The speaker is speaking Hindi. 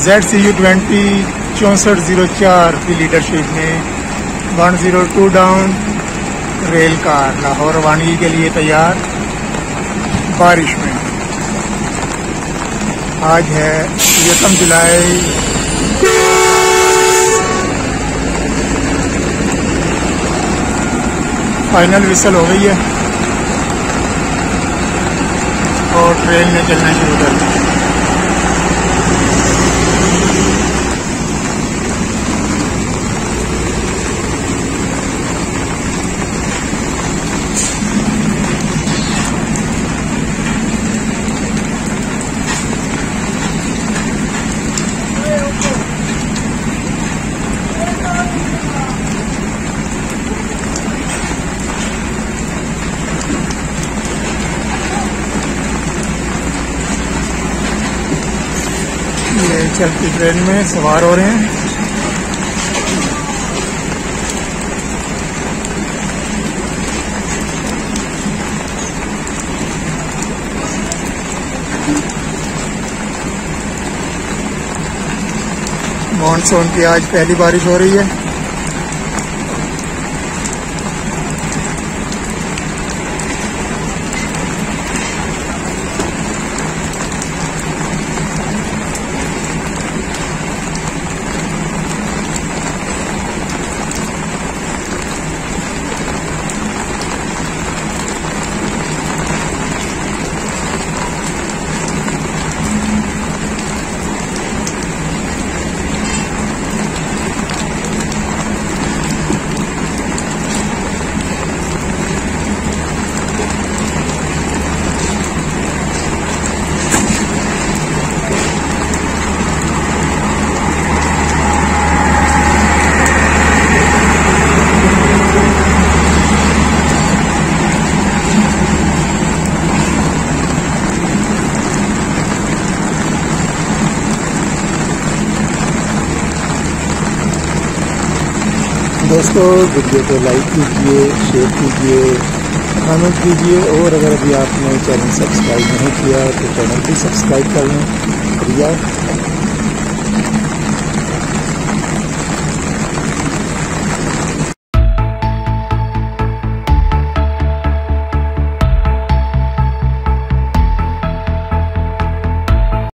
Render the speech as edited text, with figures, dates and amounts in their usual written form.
ZCU-20 6404 की लीडरशिप में 102 डाउन रेल कार लाहौर रवानगी के लिए तैयार। बारिश में आज है 1 जुलाई। फाइनल विसल हो गई है और ट्रेन ने चलना शुरू कर दिया। ये चलती ट्रेन में सवार हो रहे हैं। मानसून की आज पहली बारिश हो रही है। दोस्तों वीडियो को लाइक कीजिए, शेयर कीजिए, कमेंट कीजिए और अगर अभी आपने चैनल सब्सक्राइब नहीं किया तो चैनल भी सब्सक्राइब कर लें।